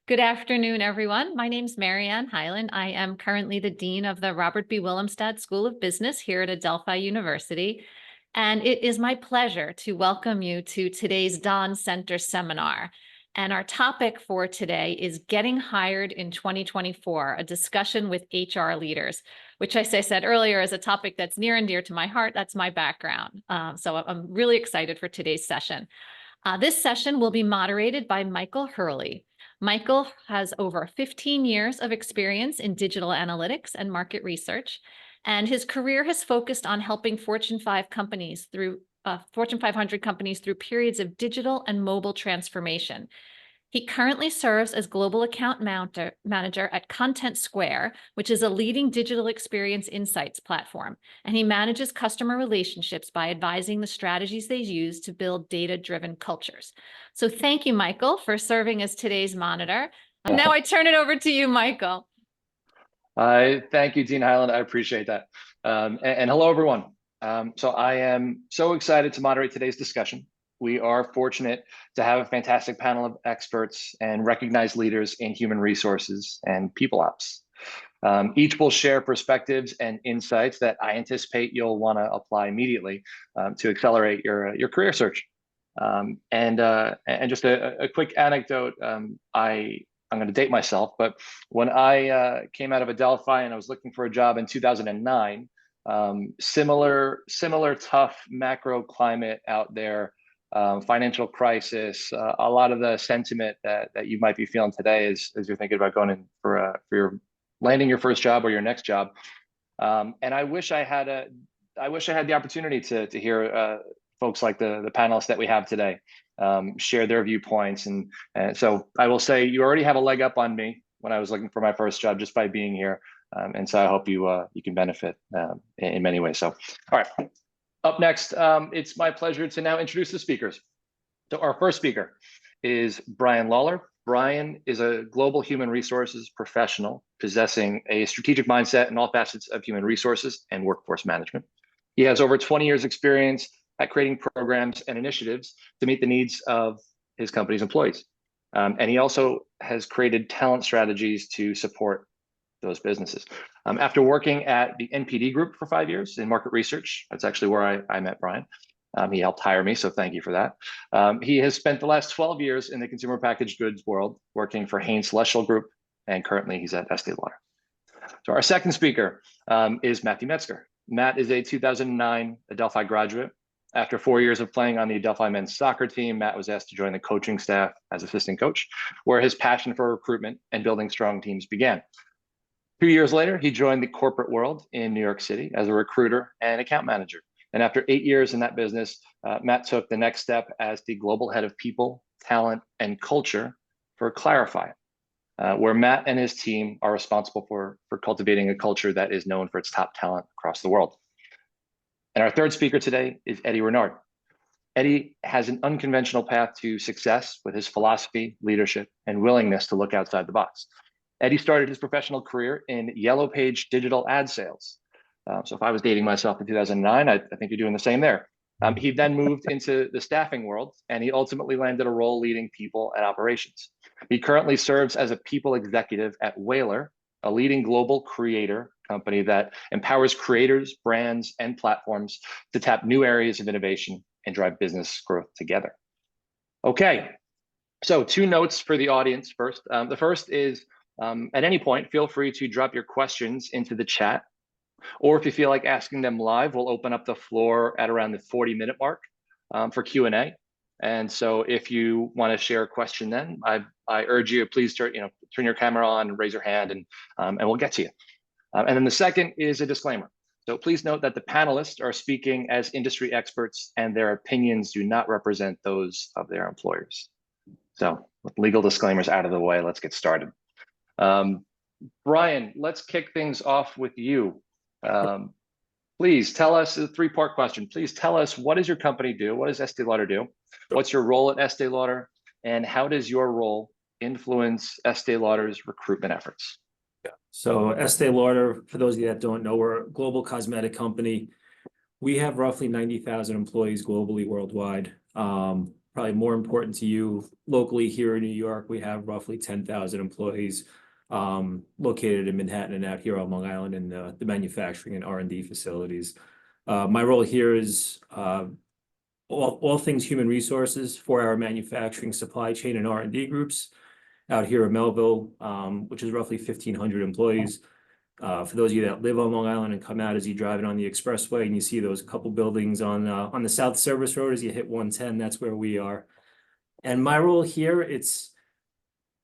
Good afternoon, everyone. My name is Marianne Hyland. I am currently the Dean of the Robert B. Willemstad School of Business here at Adelphi University. And it is my pleasure to welcome you to today's Don Center seminar. And our topic for today is Getting Hired in 2024, a discussion with HR leaders, which, as I said earlier, is a topic that's near and dear to my heart. That's my background. So I'm really excited for today's session. This session will be moderated by Michael Hurley. Michael has over 15 years of experience in digital analytics and market research, and his career has focused on helping Fortune 500 companies through periods of digital and mobile transformation. He currently serves as Global Account Manager at Content Square, which is a leading digital experience insights platform. And he manages customer relationships by advising the strategies they use to build data-driven cultures. So thank you, Michael, for serving as today's monitor. And now I turn it over to you, Michael. Thank you, Dean Hyland. I appreciate that. And hello, everyone. So I am so excited to moderate today's discussion. We are fortunate to have a fantastic panel of experts and recognized leaders in human resources and people ops. Each will share perspectives and insights that I anticipate you'll want to apply immediately to accelerate your career search. And just a quick anecdote, I'm going to date myself, but when I came out of Adelphi and I was looking for a job in 2009, similar tough macro climate out there. Financial crisis, a lot of the sentiment that you might be feeling today as you're thinking about going in for your landing your first job or your next job. And I wish I had the opportunity to hear folks like the panelists that we have today share their viewpoints. And so I will say you already have a leg up on me when I was looking for my first job just by being here. And so I hope you can benefit in many ways. So, all right. Up next, it's my pleasure to now introduce the speakers. So our first speaker is Brian Lawler. Brian is a global human resources professional possessing a strategic mindset in all facets of human resources and workforce management. He has over 20 years experience at creating programs and initiatives to meet the needs of his company's employees. And he also has created talent strategies to support those businesses. After working at the NPD Group for 5 years in market research, that's actually where I met Brian. He helped hire me, so thank you for that. He has spent the last 12 years in the consumer packaged goods world, working for Hanes Celestial Group, and currently he's at Estee Lauder. So our second speaker is Matthew Metzger. Matt is a 2009 Adelphi graduate. After 4 years of playing on the Adelphi men's soccer team, Matt was asked to join the coaching staff as assistant coach, where his passion for recruitment and building strong teams began. 2 years later, he joined the corporate world in New York City as a recruiter and account manager. And after 8 years in that business, Matt took the next step as the global head of people, talent, and culture for Clarify, where Matt and his team are responsible for cultivating a culture that is known for its top talent across the world. And our third speaker today is Eddie Renard. Eddie has an unconventional path to success with his philosophy, leadership, and willingness to look outside the box. Eddie started his professional career in Yellow Page digital ad sales. So if I was dating myself in 2009, I think you're doing the same there. He then moved into the staffing world, and he ultimately landed a role leading people and operations. He currently serves as a people executive at Whalar, a leading global creator company that empowers creators, brands, and platforms to tap new areas of innovation and drive business growth together. Okay, so 2 notes for the audience first. The first is, at any point, feel free to drop your questions into the chat, or if you feel like asking them live, we'll open up the floor at around the 40-minute mark for Q&A. And so if you want to share a question then, I urge you, please turn your camera on, raise your hand, and we'll get to you. And then the second is a disclaimer. So please note that the panelists are speaking as industry experts and their opinions do not represent those of their employers. So with legal disclaimers out of the way, let's get started. Brian, let's kick things off with you. Please tell us a 3-part question. Please tell us, what does your company do? What does Estee Lauder do? What's your role at Estee Lauder? And how does your role influence Estee Lauder's recruitment efforts? Yeah. So Estee Lauder, for those of you that don't know, we're a global cosmetic company. We have roughly 90,000 employees globally, worldwide. probably more important to you, locally here in New York, we have roughly 10,000 employees located in Manhattan and out here on Long Island in the manufacturing and R&D facilities. My role here is all things human resources for our manufacturing, supply chain, and R&D groups out here in Melville, which is roughly 1,500 employees. For those of you that live on Long Island and come out as you driving on the expressway and you see those couple buildings on the South Service Road as you hit 110, that's where we are. And my role here, it's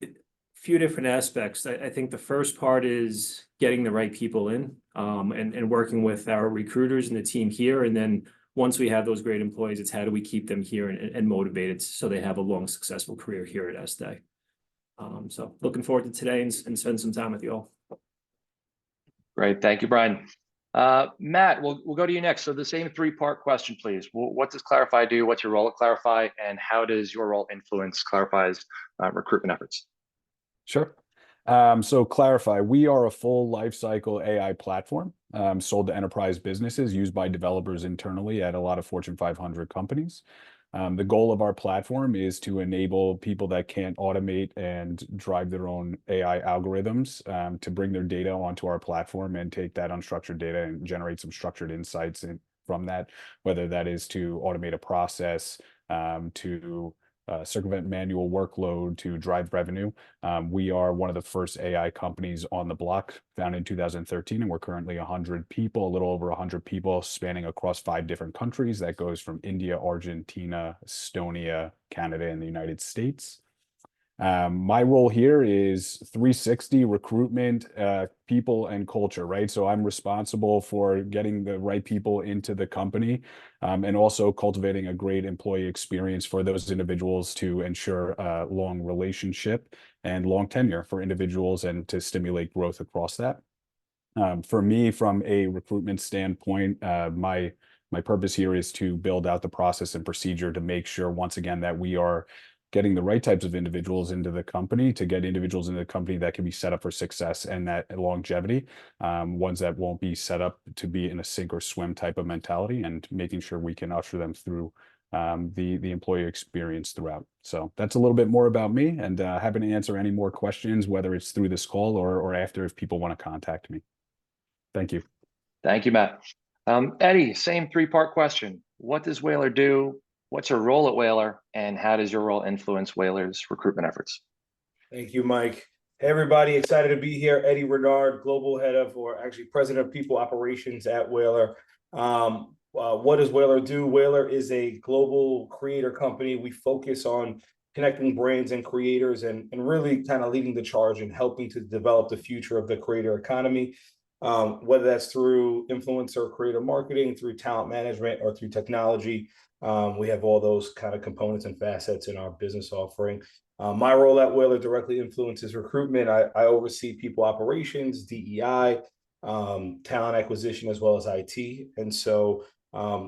a few different aspects. I think the first part is getting the right people in and working with our recruiters and the team here. And then once we have those great employees, it's how do we keep them here and motivated so they have a long, successful career here at Estee. So looking forward to today and spend some time with you all. Great. Thank you, Brian. Matt, we'll go to you next. So the same three-part question, please. What does Clarify do? What's your role at Clarify? And how does your role influence Clarify's recruitment efforts? Sure. So Clarify, we are a full lifecycle AI platform sold to enterprise businesses used by developers internally at a lot of Fortune 500 companies. The goal of our platform is to enable people that can't automate and drive their own AI algorithms to bring their data onto our platform and take that unstructured data and generate some structured insights from that, whether that is to automate a process, to circumvent manual workload, to drive revenue. We are one of the first AI companies on the block, founded in 2013, and we're currently 100 people, a little over 100 people, spanning across 5 different countries. That goes from India, Argentina, Estonia, Canada, and the United States. My role here is 360 recruitment, people, and culture, right? So I'm responsible for getting the right people into the company and also cultivating a great employee experience for those individuals to ensure a long relationship and long tenure for individuals and to stimulate growth across that. For me, from a recruitment standpoint, my purpose here is to build out the process and procedure to make sure, once again, that we are getting the right types of individuals into the company, to get individuals into the company that can be set up for success and that longevity, ones that won't be set up to be in a sink or swim type of mentality, and making sure we can usher them through the employee experience throughout. So that's a little bit more about me, and happy to answer any more questions, whether it's through this call or after, if people want to contact me. Thank you. Thank you, Matt. Eddie, same three-part question. What does Whalar do? What's your role at Whalar, and how does your role influence Whalar's recruitment efforts? Thank you, Mike. Hey, everybody, excited to be here. Eddie Renard, Global Head of, or actually President of People Operations at Whalar. What does Whalar do? Whalar is a global creator company. We focus on connecting brands and creators and really kind of leading the charge and helping to develop the future of the creator economy. Whether that's through influencer creator marketing, through talent management, or through technology. We have all those kind of components and facets in our business offering. My role at Whalar directly influences recruitment. I oversee people operations, DEI, talent acquisition, as well as IT. And so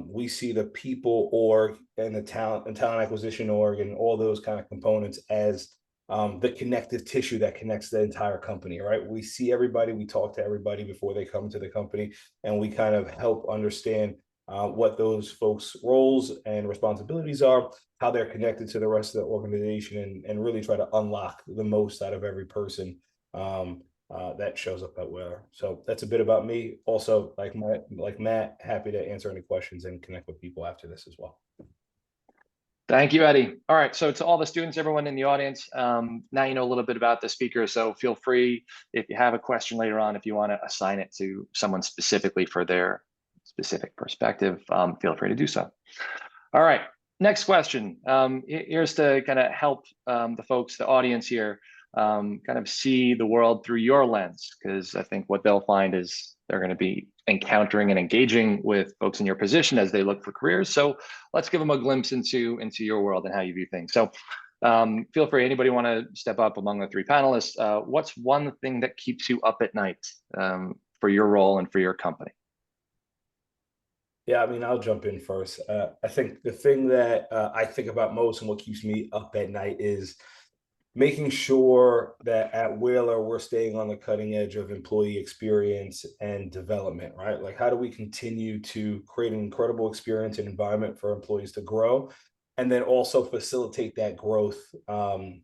we see the people org and the talent acquisition org and all those kind of components as the connective tissue that connects the entire company, right? We see everybody, we talk to everybody before they come to the company, and we kind of help understand what those folks' roles and responsibilities are, how they're connected to the rest of the organization, and really try to unlock the most out of every person that shows up at Whalar. So that's a bit about me. Also, like Matt, happy to answer any questions and connect with people after this as well. Thank you, Eddie. All right, so to all the students, everyone in the audience, now you know a little bit about the speaker, so feel free, if you have a question later on, if you want to assign it to someone specifically for their specific perspective, feel free to do so. All right, next question. Here's to kind of help the folks, the audience here, kind of see the world through your lens, because I think what they'll find is they're going to be encountering and engaging with folks in your position as they look for careers. So let's give them a glimpse into your world and how you view things. So feel free, anybody want to step up among the 3 panelists? What's one thing that keeps you up at night for your role and for your company? Yeah, I mean, I'll jump in first. I think the thing that I think about most and what keeps me up at night is making sure that at Whalar, we're staying on the cutting edge of employee experience and development, right? Like, how do we continue to create an incredible experience and environment for employees to grow? and then also facilitate that growth,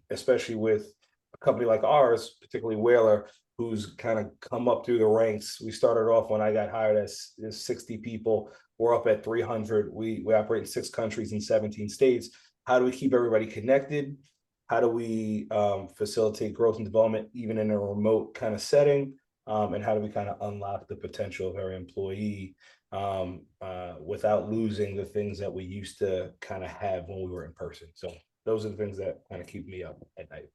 especially with a company like ours, particularly Whaler, who's kind of come up through the ranks. We started off when I got hired as 60 people. We're up at 300. We operate in 6 countries and 17 states. How do we keep everybody connected? How do we facilitate growth and development even in a remote kind of setting? And how do we kind of unlock the potential of every employee without losing the things that we used to kind of have when we were in person? So those are the things that kind of keep me up at night.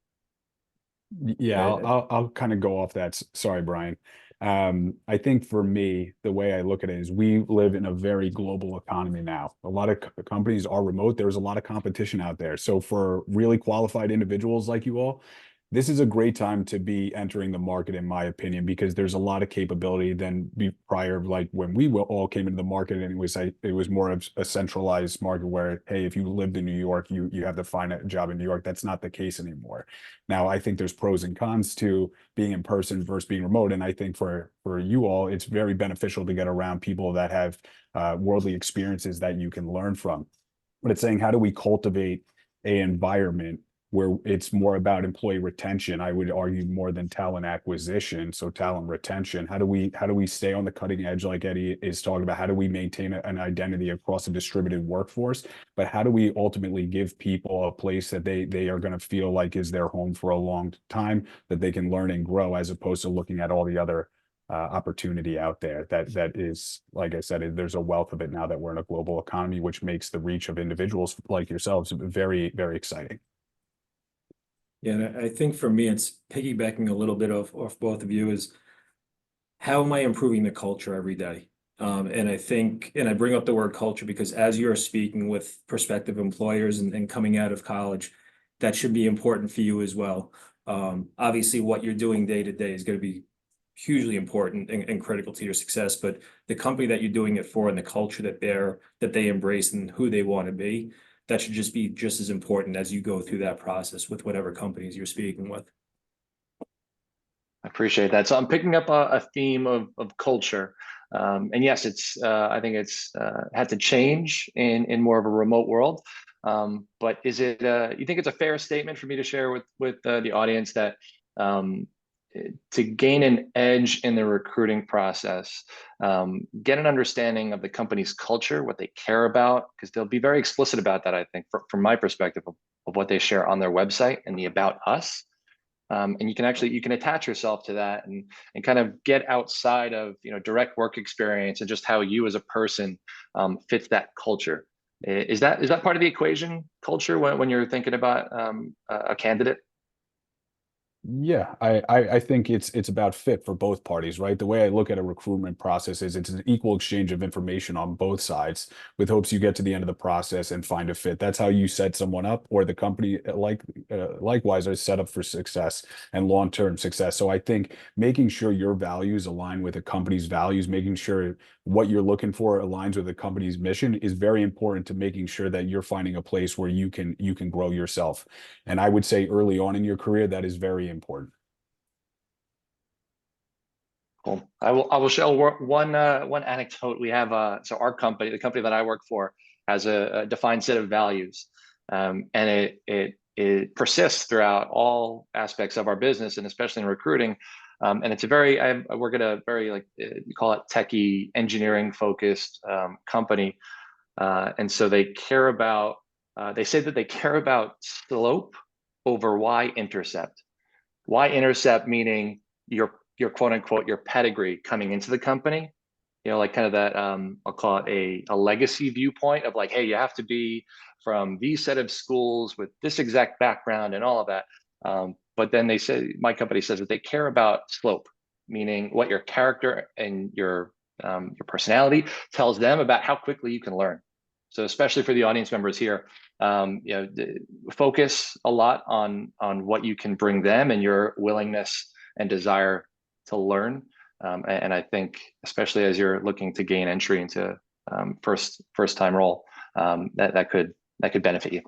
Yeah, Yeah, I'll kind of go off that. Sorry, Brian. I think for me, the way I look at it is we live in a very global economy now. A lot of companies are remote. There's a lot of competition out there. So for really qualified individuals like you all, this is a great time to be entering the market, in my opinion, because there's a lot of capability than prior, like when we all came into the market, and it was more of a centralized market where, hey, if you lived in New York, you have to find a job in New York. That's not the case anymore. Now, I think there's pros and cons to being in person versus being remote, and I think for you all, it's very beneficial to get around people that have worldly experiences that you can learn from. But it's saying, how do we cultivate an environment where it's more about employee retention, I would argue, more than talent acquisition. So talent retention, how do we stay on the cutting edge, like Eddie is talking about? How do we maintain an identity across a distributed workforce? But how do we ultimately give people a place that they are going to feel like is their home for a long time, that they can learn and grow, as opposed to looking at all the other opportunity out there that is, like I said, there's a wealth of it now that we're in a global economy, which makes the reach of individuals like yourselves very, very exciting. Yeah, and I think for me, it's piggybacking a little bit off both of you is how am I improving the culture every day? And I think, and I bring up the word culture because as you're speaking with prospective employers and coming out of college, that should be important for you as well. Obviously, what you're doing day to day is going to be hugely important and critical to your success, but the company that you're doing it for and the culture that they embrace and who they want to be, that should just be just as important as you go through that process with whatever companies you're speaking with. I appreciate that. So I'm picking up a theme of culture. And yes, it's I think it's had to change in more of a remote world. But is it you think it's a fair statement for me to share with the audience that to gain an edge in the recruiting process, get an understanding of the company's culture, what they care about, because they'll be very explicit about that, I think, from my perspective of what they share on their website and the About Us. And you can attach yourself to that and kind of get outside of direct work experience and just how you as a person fits that culture. Is that part of the equation, culture, when you're thinking about a candidate? Yeah, I think it's about fit for both parties, right? The way I look at a recruitment process is it's an equal exchange of information on both sides, with hopes you get to the end of the process and find a fit. That's how you set someone up, or the company likewise are set up for success and long-term success. So I think making sure your values align with the company's values, making sure what you're looking for aligns with the company's mission is very important to making sure that you're finding a place where you can grow yourself. And I would say early on in your career, that is very important. Cool. I will share one anecdote. We have so our company, the company that I work for, has a defined set of values, and it persists throughout all aspects of our business, and especially in recruiting. And it's I work at a very, like, you call it techie, engineering focused company, and so they care about. They say that they care about slope over y-intercept. Y-intercept meaning your quote unquote your pedigree coming into the company, like kind of that I'll call it a legacy viewpoint of like, hey, you have to be from these set of schools with this exact background and all of that. But then they say, my company says that they care about slope, meaning what your character and your personality tells them about how quickly you can learn. So especially for the audience members here, focus a lot on what you can bring them and your willingness and desire to learn. And I think, especially as you're looking to gain entry into first time role, that could benefit you.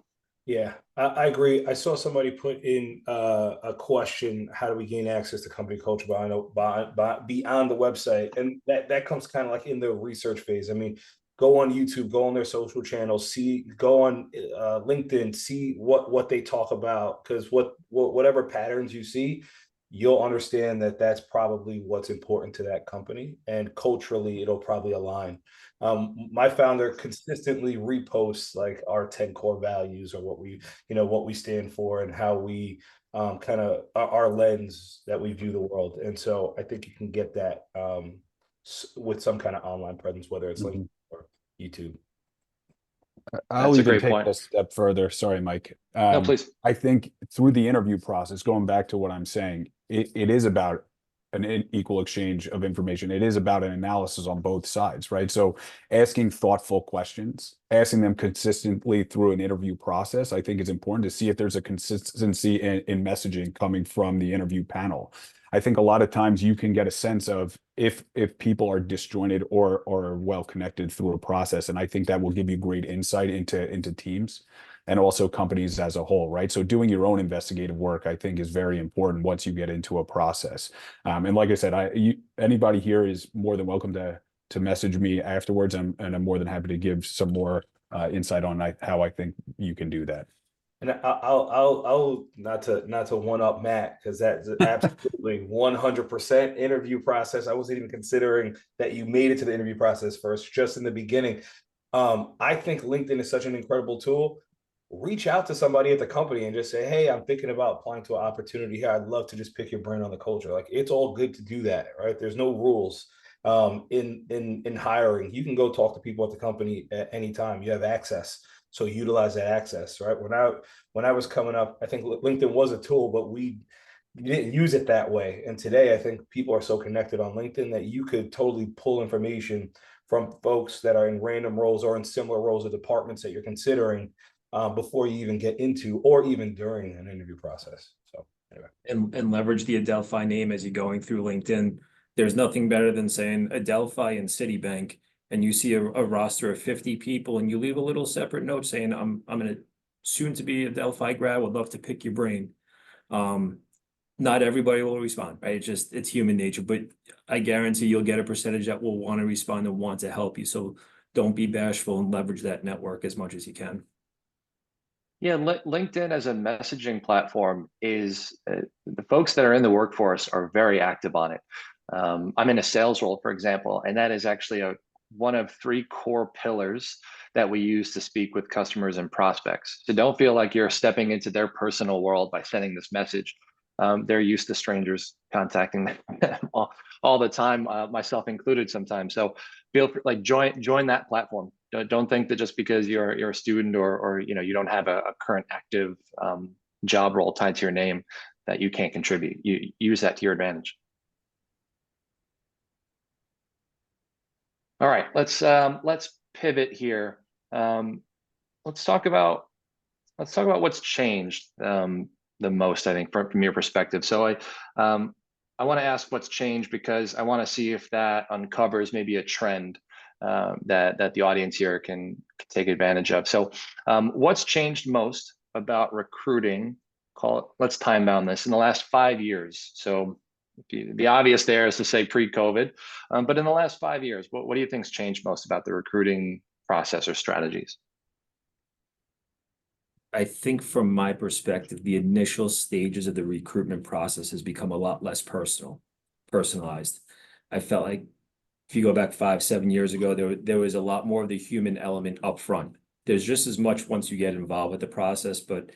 Yeah, I agree. I saw somebody put in a question: how do we gain access to company culture beyond the website? And that comes kind of like in the research phase. I mean, go on YouTube, go on their social channels, go on LinkedIn, see what they talk about, because whatever patterns you see, you'll understand that that's probably what's important to that company, and culturally it'll probably align. My founder consistently reposts like our 10 core values, or what we stand for, and how we kind of our lens that we view the world. And so I think you can get that with some kind of online presence, whether it's LinkedIn or YouTube. I'll That's a even great take point. it a step further. Sorry, Mike. No, please. I think through the interview process, going back to what I'm saying, it is about an equal exchange of information. It is about an analysis on both sides, right? So asking thoughtful questions, asking them consistently through an interview process, I think is important to see if there's a consistency in messaging coming from the interview panel. I think a lot of times you can get a sense of if people are disjointed or well connected through a process, and I think that will give you great insight into teams and also companies as a whole, right? So doing your own investigative work, I think, is very important once you get into a process. And like I said, anybody here is more than welcome to message me afterwards, and I'm more than happy to give some more insight on how I think you can do that. And I'll not to one up Matt, because that's absolutely 100% interview process. I wasn't even considering that you made it to the interview process first, just in the beginning. I think LinkedIn is such an incredible tool. Reach out to somebody at the company and just say, hey, I'm thinking about applying to an opportunity here. I'd love to just pick your brain on the culture. Like, it's all good to do that, right? There's no rules in hiring. You can go talk to people at the company at any time. You have access. So utilize that access, right? When I was coming up, I think LinkedIn was a tool, but we didn't use it that way. And today, I think people are so connected on LinkedIn that you could totally pull information from folks that are in random roles or in similar roles or departments that you're considering before you even get into, or even during an interview process. So anyway. And leverage the Adelphi name as you're going through LinkedIn. There's nothing better than saying Adelphi and Citibank, and you see a roster of 50 people, and you leave a little separate note saying, I'm gonna soon to be a Adelphi grad, would love to pick your brain. Not everybody will respond, right? It's human nature, but I guarantee you'll get a percentage that will want to respond and want to help you. So don't be bashful and leverage that network as much as you can. Yeah, LinkedIn as a messaging platform is the folks that are in the workforce are very active on it. I'm in a sales role, for example, and that is actually one of 3 core pillars that we use to speak with customers and prospects. So don't feel like you're stepping into their personal world by sending this message. They're used to strangers contacting them all the time, myself included sometimes. So feel free, like join that platform. Don't think that just because you're a student or you don't have a current active job role tied to your name that you can't contribute. You use that to your advantage. All right, let's pivot here. Let's talk about what's changed the most, I think, from your perspective. So I want to ask what's changed, because I want to see if that uncovers maybe a trend that the audience here can take advantage of. So what's changed most about recruiting? Let's time bound this in the last 5 years. So the obvious there is to say pre-COVID, but in the last 5 years, what do you think's changed most about the recruiting process or strategies? I think from my perspective, the initial stages of the recruitment process has become a lot less personalized. I felt like if you go back 5, 7 years ago, there was a lot more of the human element up front. There's just as much once you get involved with the process, but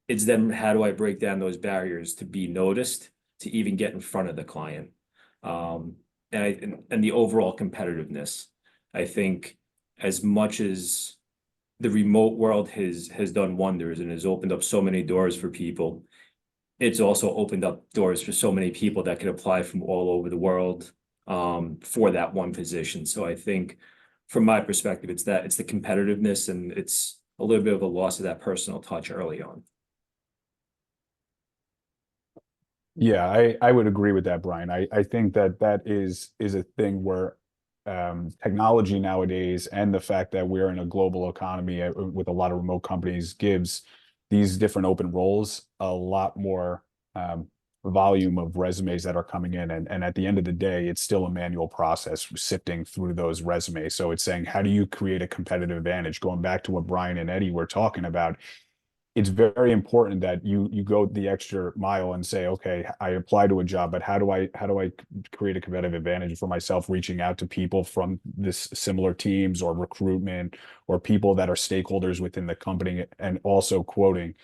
it's then how do I break down those barriers to be noticed, to even get in front of the client, and the overall competitiveness. I think as much as the remote world has done wonders and has opened up so many doors for people, it's also opened up doors for so many people that can apply from all over the world for that one position. So I think from my perspective, it's the competitiveness, and it's a little bit of a loss of that personal touch early on. Yeah, I would agree with that, Brian. I think that is a thing where technology nowadays, and the fact that we're in a global economy with a lot of remote companies, gives these different open roles a lot more volume of resumes that are coming in. And at the end of the day, it's still a manual process sifting through those resumes. So it's saying, how do you create a competitive advantage? Going back to what Brian and Eddie were talking about, it's very important that you go the extra mile and say, okay, I apply to a job, but how do I create a competitive advantage for myself, reaching out to people from this similar teams or recruitment or people that are stakeholders within the company, and also quoting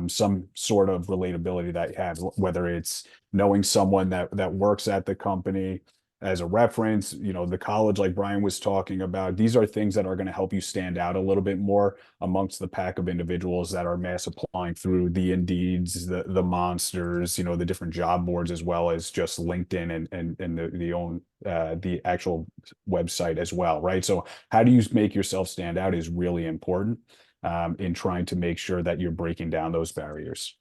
some sort of relatability that you have, whether it's knowing someone that works at the company as a reference, the college like Brian was talking about. These are things that are going to help you stand out a little bit more amongst the pack of individuals that are mass applying through the Indeeds, the Monsters, the different job boards, as well as just LinkedIn and the actual website as well, right? So how do you make yourself stand out is really important in trying to make sure that you're breaking down those barriers.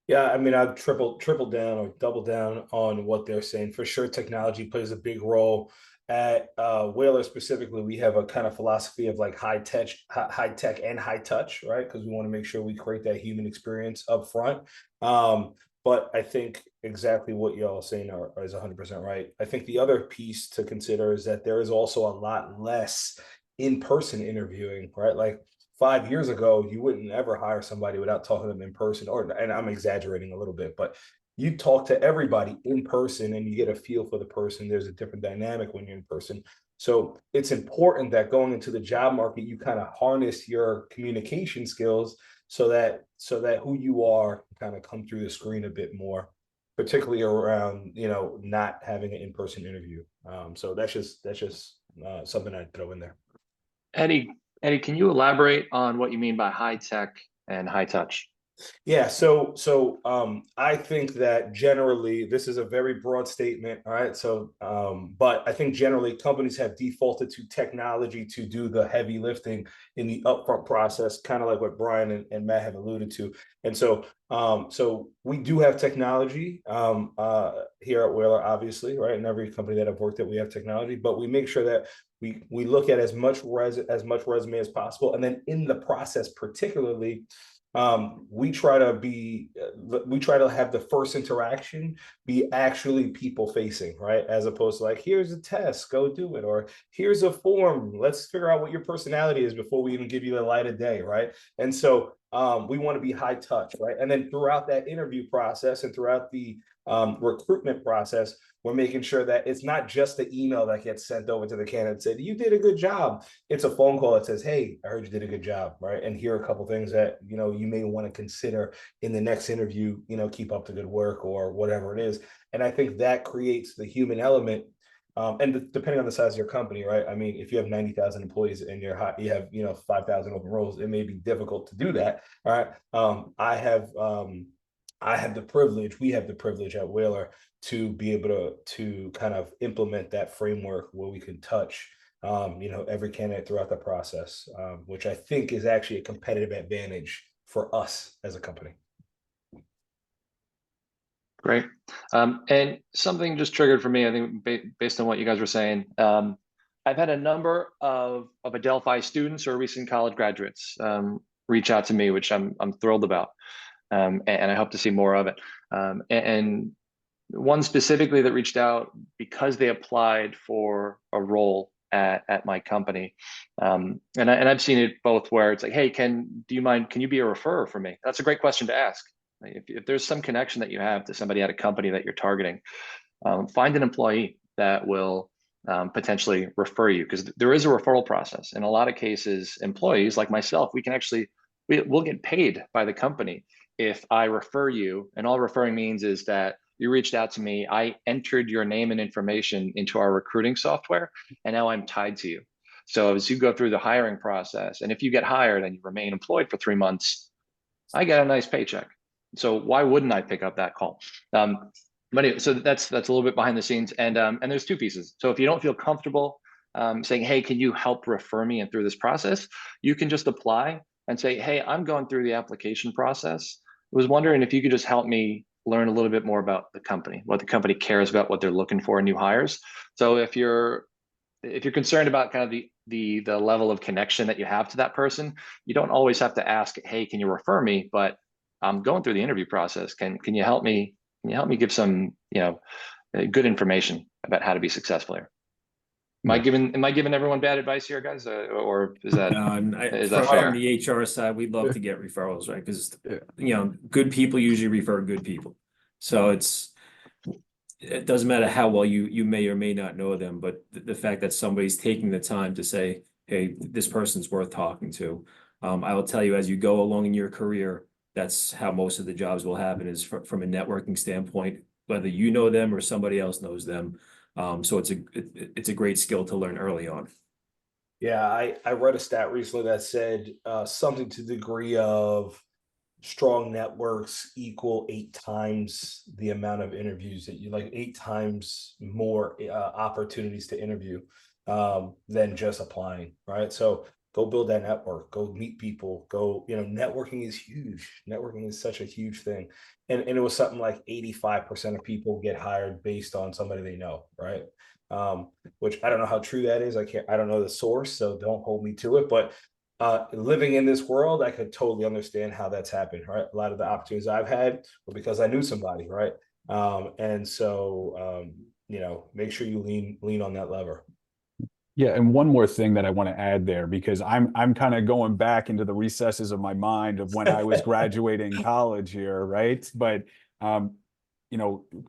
Yeah, I mean, I've triple down or double down on what they're saying. For sure, technology plays a big role. At Whalar specifically, we have a kind of philosophy of like high tech and high touch, right? Because we want to make sure we create that human experience up front. But I think exactly what y'all are saying is 100% right. I think the other piece to consider is that there is also a lot less in-person interviewing, right? Like 5 years ago, you wouldn't ever hire somebody without talking to them in person, and I'm exaggerating a little bit, but you talk to everybody in person and you get a feel for the person. There's a different dynamic when you're in person. So it's important that going into the job market, you kind of harness your communication skills so that who you are kind of come through the screen a bit more, particularly around, not having an in-person interview. So that's just something I'd throw in there. Eddie, can you elaborate on what you mean by high tech and high touch? Yeah, so I think that generally this is a very broad statement, all right? So but I think generally companies have defaulted to technology to do the heavy lifting in the upfront process, kind of like what Brian and Matt have alluded to. And so we do have technology here at Whalar, obviously, right? In every company that I've worked at, we have technology, but we make sure that we look at as much resume as possible, and then in the process, particularly, we try to have the first interaction be actually people facing, right? As opposed to like, here's a test, go do it, or here's a form, let's figure out what your personality is before we even give you the light of day, right? And so we want to be high touch, right? And then throughout that interview process and throughout the recruitment process, we're making sure that it's not just the email that gets sent over to the candidate and said, you did a good job. It's a phone call that says, hey, I heard you did a good job, right? And here are a couple of things that, you may want to consider in the next interview, keep up the good work or whatever it is. And I think that creates the human element. And depending on the size of your company, right? I mean, if you have 90,000 employees and you have 5,000 open roles, it may be difficult to do that. All right. I have the privilege, we have the privilege at Whalar to be able to kind of implement that framework where we can touch, every candidate throughout the process, which I think is actually a competitive advantage for us as a company. Great. And something just triggered for me, I think based on what you guys were saying. I've had a number of Adelphi students or recent college graduates reach out to me, which I'm thrilled about. And I hope to see more of it. And one specifically that reached out because they applied for a role at my company. And I've seen it both where it's like, hey, can you be a referrer for me? That's a great question to ask. If there's some connection that you have to somebody at a company that you're targeting, find an employee that will potentially refer you, because there is a referral process. In a lot of cases, employees like myself, we'll get paid by the company if I refer you. And all referring means is that you reached out to me, I entered your name and information into our recruiting software, and now I'm tied to you. So as you go through the hiring process, and if you get hired and you remain employed for 3 months, I get a nice paycheck. So why wouldn't I pick up that call? But anyway, so that's a little bit behind the scenes. And there's two pieces. So if you don't feel comfortable saying, hey, can you help refer me and through this process? You can just apply and say, hey, I'm going through the application process. I was wondering if you could just help me learn a little bit more about the company, what the company cares about, what they're looking for in new hires. So if you're concerned about kind of the level of connection that you have to that person, you don't always have to ask, hey, can you refer me? But I'm going through the interview process. Can you help me Can you help me give some, good information about how to be successful here? Am I giving everyone bad advice here, guys? Or is that And is that from fair? the HR side, we'd love to get referrals, right? Because, Yeah. good people usually refer good people. So it doesn't matter how well you may or may not know them, but the fact that somebody's taking the time to say, hey, this person's worth talking to. I will tell you, as you go along in your career, that's how most of the jobs will happen, is from a networking standpoint, whether you know them or somebody else knows them. So it's a great skill to learn early on. Yeah, I read a stat recently that said something to the degree of strong networks equal 8 times the amount of interviews that you like, 8 times more opportunities to interview than just applying, right? So go build that network, go meet people, go, networking is huge. Networking is such a huge thing. And it was something like 85% of people get hired based on somebody they know, right? Which I don't know how true that is. I don't know the source, so don't hold me to it. But living in this world, I could totally understand how that's happened, right? A lot of the opportunities I've had were because I knew somebody, right? And so make sure you lean on that lever. Yeah, and one more thing that I want to add there, because I'm kind of going back into the recesses of my mind of when I was graduating college here, right? But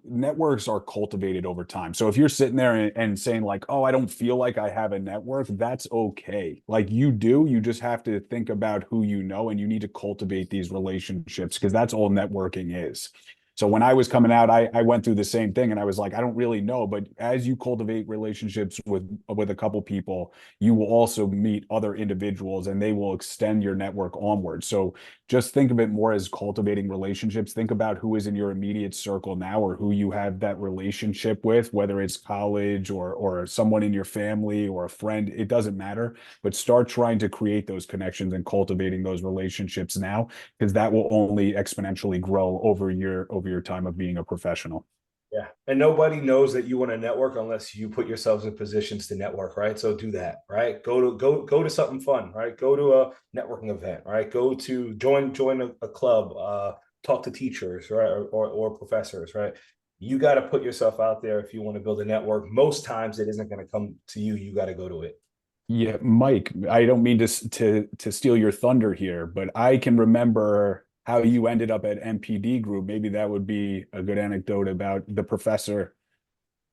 networks are cultivated over time. So if you're sitting there and saying like, oh, I don't feel like I have a network, that's okay. Like you do, you just have to think about who you know, and you need to cultivate these relationships, because that's all networking is. So when I was coming out, I went through the same thing, and I was like, I don't really know. But as you cultivate relationships with a couple people, you will also meet other individuals, and they will extend your network onward. So just think of it more as cultivating relationships. Think about who is in your immediate circle now, or who you have that relationship with, whether it's college or someone in your family or a friend. It doesn't matter, but start trying to create those connections and cultivating those relationships now, because that will only exponentially grow over your time of being a professional. Yeah. And nobody knows that you want to network unless you put yourselves in positions to network, right? So do that, right? Go to something fun, right? Go to a networking event, right? Go to join a club, talk to teachers, right? Or professors, right? You got to put yourself out there if you want to build a network. Most times it isn't going to come to you. You got to go to it. Yeah, Mike, I don't mean to steal your thunder here, but I can remember how you ended up at MPD Group. Maybe that would be a good anecdote about the professor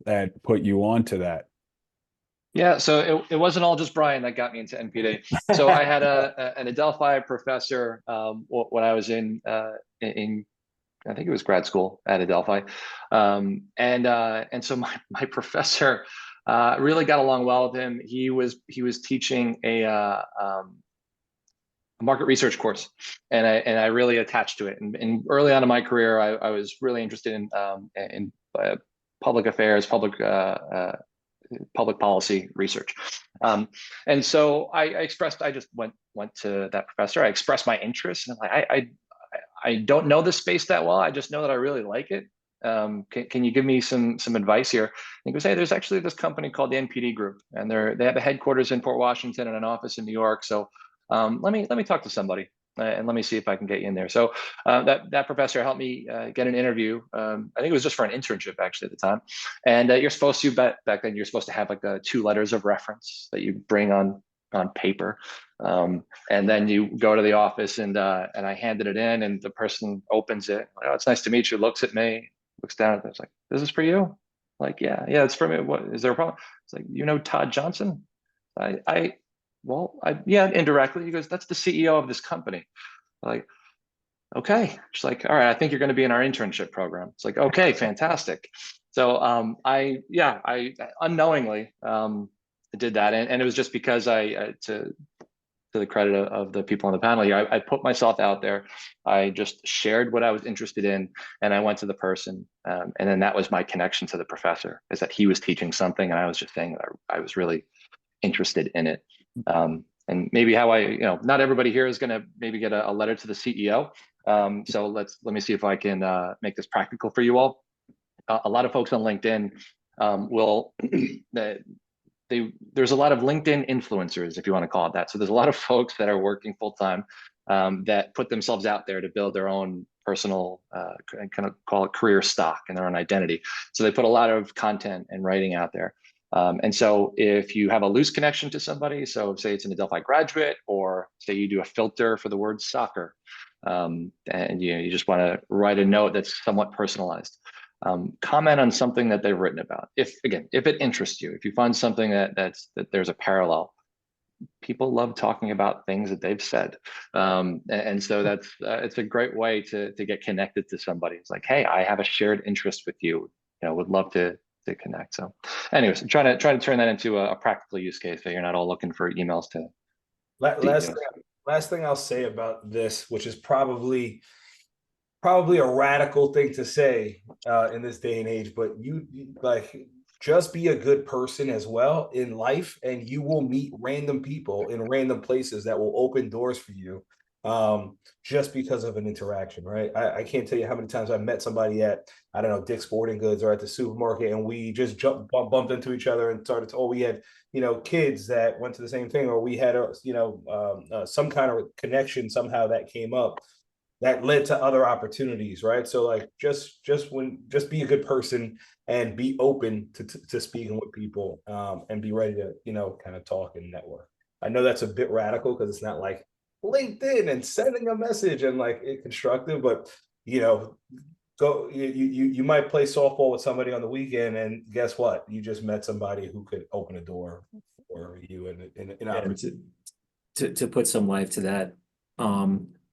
that put you on to that. Yeah, so it wasn't all just Brian that got me into NPD. So I had an Adelphi professor when I was in I think it was grad school at Adelphi, and so my professor really got along well with him. He was teaching a market research course, and I really attached to it. And early on in my career, I was really interested in public affairs, public policy research. And so I just went to that professor. I expressed my interest, and I don't know this space that well. I just know that I really like it. Can you give me some advice here? And he goes, hey, there's actually this company called the NPD Group, and they have a headquarters in Port Washington and an office in New York. So let me talk to somebody. And let me see if I can get you in there. So that professor helped me get an interview. I think it was just for an internship actually at the time. And you're supposed to, back then, you're supposed to have like 2 letters of reference that you bring on paper. And then you go to the office, and I handed it in, and the person opens it. Oh, it's nice to meet you. Looks at me, looks down at it. It's like, this is for you? Like, yeah, it's for me. What, is there a problem? It's like, Todd Johnson? Yeah, indirectly. He goes, that's the CEO of this company. Like, okay. She's like, all right, I think you're going to be in our internship program. It's like, okay, fantastic. So I unknowingly did that, and it was just because to the credit of the people on the panel here, I put myself out there. I just shared what I was interested in, and I went to the person, and then that was my connection to the professor, is that he was teaching something, and I was just saying that I was really interested in it. And maybe how not everybody here is going to maybe get a letter to the CEO. So let me see if I can make this practical for you all. A lot of folks on LinkedIn will there's a lot of LinkedIn influencers, if you want to call it that. So there's a lot of folks that are working full time that put themselves out there to build their own personal, kind of call it career stock and their own identity. So they put a lot of content and writing out there. And so if you have a loose connection to somebody, so say it's an Adelphi graduate, or say you do a filter for the word soccer, and you just want to write a note that's somewhat personalized, comment on something that they've written about. If it interests you, if you find something that there's a parallel. People love talking about things that they've said, and so that's it's a great way to get connected to somebody. It's like, hey, I have a shared interest with you. Would love to connect. So, anyways, I'm trying to turn that into a practical use case, so you're not all looking for emails to. Last thing I'll say about this, which is probably a radical thing to say in this day and age, but you like. Just be a good person as well in life, and you will meet random people in random places that will open doors for you just because of an interaction, right? I can't tell you how many times I met somebody at, I don't know, Dick's Sporting Goods or at the supermarket, and we just bumped into each other and started to, we had, kids that went to the same thing, or we had, some kind of connection somehow that came up that led to other opportunities, right? So like just be a good person and be open to speaking with people, and be ready to, kind of talk and network. I know that's a bit radical because it's not like LinkedIn and sending a message and like constructive, but you might play softball with somebody on the weekend, and guess what? You just met somebody who could open a door for you to put some life to that.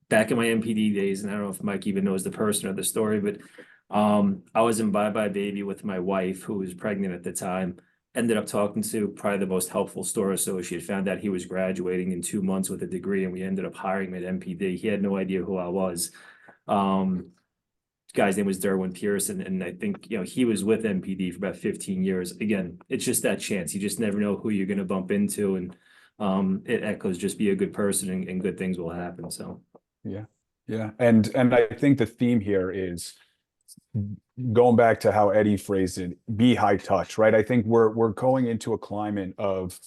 Back in my MPD days, and I don't know if Mike even knows the person or the story, but I was in Bye Bye Baby with my wife, who was pregnant at the time. Ended up talking to probably the most helpful store associate, found out he was graduating in 2 months with a degree, and we ended up hiring him at MPD. He had no idea who I was. Guy's name was Derwin Pearson, and I think he was with MPD for about 15 years. Again, it's just that chance. You just never know who you're going to bump into, and it echoes just be a good person, and good things will happen. So yeah, and I think the theme here is going back to how Eddie phrased it, be high touch, right? I think we're going into a climate of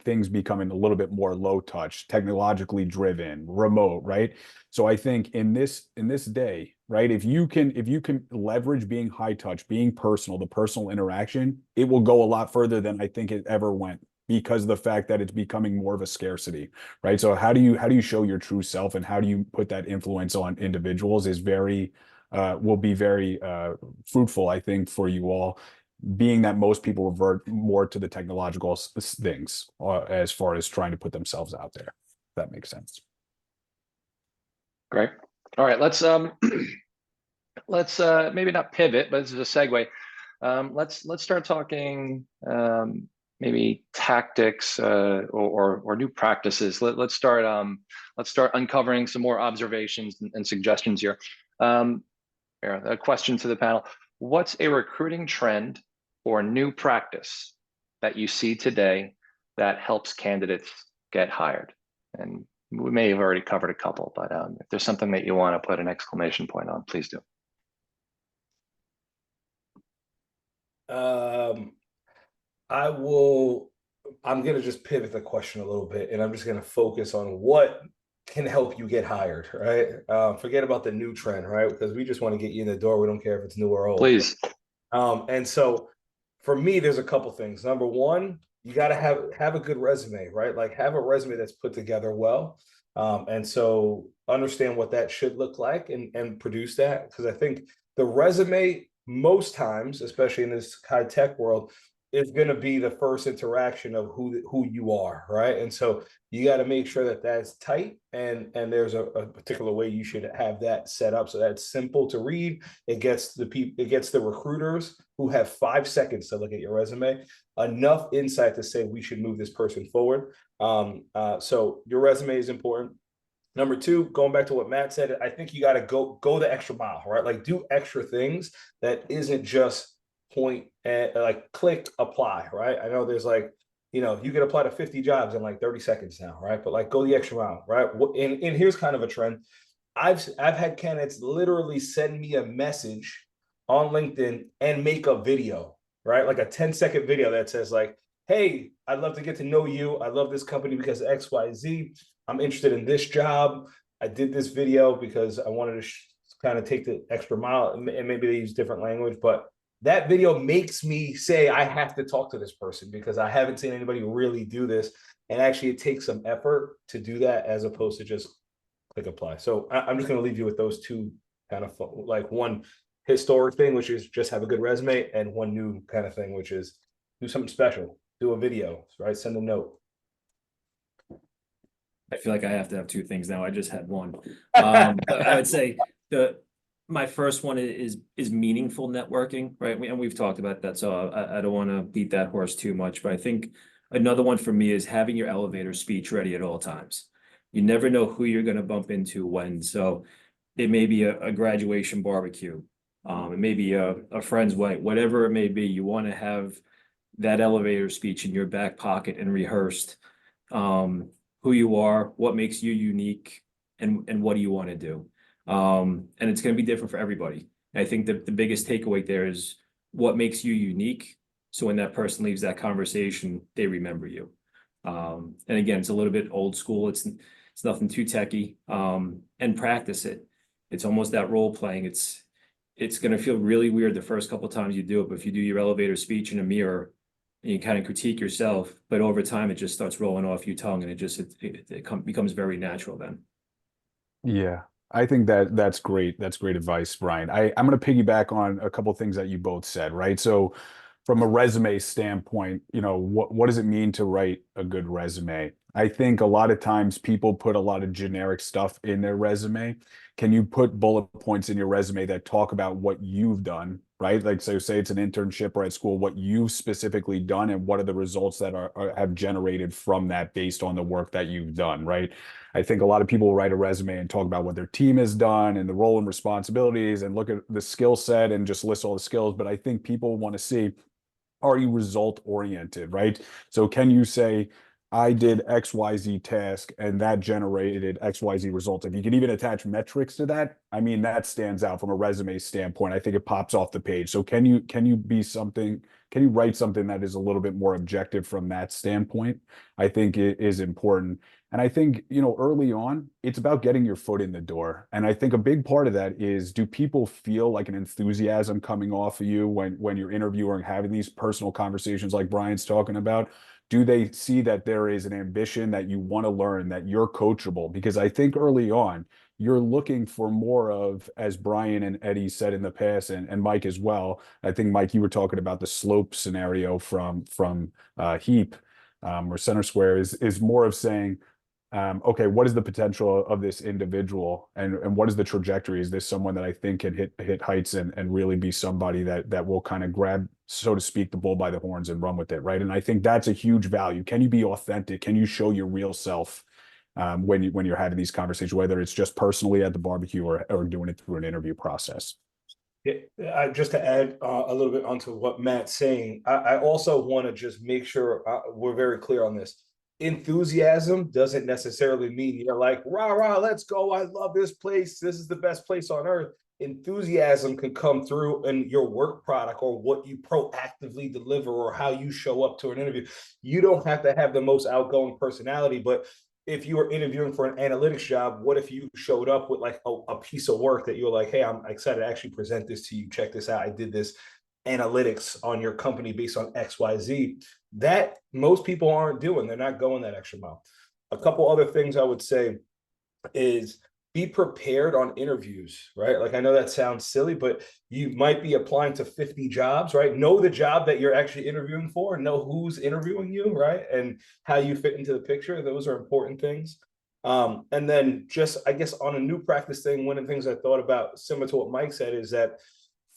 things becoming a little bit more low touch, technologically driven, remote, right? So I think in this day, right, if you can leverage being high touch, being personal, the personal interaction, it will go a lot further than I think it ever went, because of the fact that it's becoming more of a scarcity, right? So how do you show your true self, and how do you put that influence on individuals is will be very fruitful, I think, for you all, being that most people revert more to the technological things as far as trying to put themselves out there. If that makes sense. Great. All right, let's maybe not pivot, but this is a segue. Let's start talking maybe tactics or new practices. Let's start uncovering some more observations and suggestions here. A question to the panel: what's a recruiting trend or new practice that you see today that helps candidates get hired? And we may have already covered a couple, but if there's something that you want to put an exclamation point on, please do. I'm going to just pivot the question a little bit, and I'm just going to focus on what can help you get hired, right? Forget about the new trend, right? Because we just want to get you in the door. We don't care if it's new or old. Please. And so for me, there's a couple things. Number one, you got to have a good resume, right? Like have a resume that's put together well. And so understand what that should look like and produce that. Because I think the resume, most times, especially in this high tech world, is going to be the first interaction of who you are, right? And so you got to make sure that that's tight, and there's a particular way you should have that set up so that's simple to read. It gets the recruiters who have 5 seconds to look at your resume enough insight to say we should move this person forward. So your resume is important. Number two, going back to what Matt said, I think you got to go the extra mile, right? Like do extra things that isn't just point and like click apply, right? I know there's like, you can apply to 50 jobs in like 30 seconds now, right? But like go the extra mile, right? And here's kind of a trend. I've had candidates literally send me a message on LinkedIn and make a video, right? Like a 10-second video that says like, hey, I'd love to get to know you. I love this company because of XYZ. I'm interested in this job. I did this video because I wanted to kind of take the extra mile, and maybe they use different language, but that video makes me say I have to talk to this person because I haven't seen anybody really do this. And actually, it takes some effort to do that as opposed to just click apply. So I'm just going to leave you with those two kind of like one historic thing, which is just have a good resume, and one new kind of thing, which is do something special, do a video, right? Send a note. I feel like I have to have two things now. I just had one. I would say my first one is meaningful networking, right? And we've talked about that, so I don't want to beat that horse too much, but I think another one for me is having your elevator speech ready at all times. You never know who you're going to bump into when. So it may be a graduation barbecue, it may be a friend's wedding, whatever it may be. You want to have that elevator speech in your back pocket and rehearsed. Who you are, what makes you unique, and what do you want to do. And it's going to be different for everybody. And I think that the biggest takeaway there is what makes you unique. So when that person leaves that conversation, they remember you. And again, it's a little bit old school. It's nothing too techy. And practice it. It's almost that role playing. It's going to feel really weird the first couple of times you do it, but if you do your elevator speech in a mirror, and you kind of critique yourself, but over time it just starts rolling off your tongue, and it becomes very natural then. Yeah, I think that's great. That's great advice, Brian. I'm going to piggyback on a couple of things that you both said, right? So from a resume standpoint, what does it mean to write a good resume? I think a lot of times people put a lot of generic stuff in their resume. Can you put bullet points in your resume that talk about what you've done, right? Like, so say it's an internship or at school, what you've specifically done and what are the results that have generated from that based on the work that you've done, right? I think a lot of people will write a resume and talk about what their team has done and the role and responsibilities and look at the skill set and just list all the skills. But I think people want to see, are you result oriented, right? So can you say, I did XYZ task and that generated XYZ results? If you can even attach metrics to that, I mean, that stands out from a resume standpoint. I think it pops off the page. So can you write something that is a little bit more objective from that standpoint? I think it is important. And I think, early on, it's about getting your foot in the door. And I think a big part of that is, do people feel like an enthusiasm coming off of you when you're interviewing, having these personal conversations like Brian's talking about? Do they see that there is an ambition, that you want to learn, that you're coachable? Because I think early on, you're looking for more of, as Brian and Eddie said in the past, and Mike as well. I think, Mike, you were talking about the slope scenario from HEAP, or Center Square, is more of saying, okay, what is the potential of this individual, and what is the trajectory? Is this someone that I think can hit heights and really be somebody that will kind of grab, so to speak, the bull by the horns and run with it, right? And I think that's a huge value. Can you be authentic? Can you show your real self when you're having these conversations, whether it's just personally at the barbecue or doing it through an interview process? Yeah, just to add a little bit onto what Matt's saying, I also want to just make sure we're very clear on this. Enthusiasm doesn't necessarily mean you're like, rah, rah, let's go. I love this place. This is the best place on earth. Enthusiasm can come through in your work product or what you proactively deliver or how you show up to an interview. You don't have to have the most outgoing personality, but if you were interviewing for an analytics job, what if you showed up with like a piece of work that you're like, hey, I'm excited to actually present this to you. Check this out. I did this analytics on your company based on XYZ. That most people aren't doing. They're not going that extra mile. A couple other things I would say is be prepared on interviews, right? Like, I know that sounds silly, but you might be applying to 50 jobs, right? Know the job that you're actually interviewing for, know who's interviewing you, right? And how you fit into the picture. Those are important things. And then just, I guess, on a new practice thing, one of the things I thought about, similar to what Mike said, is that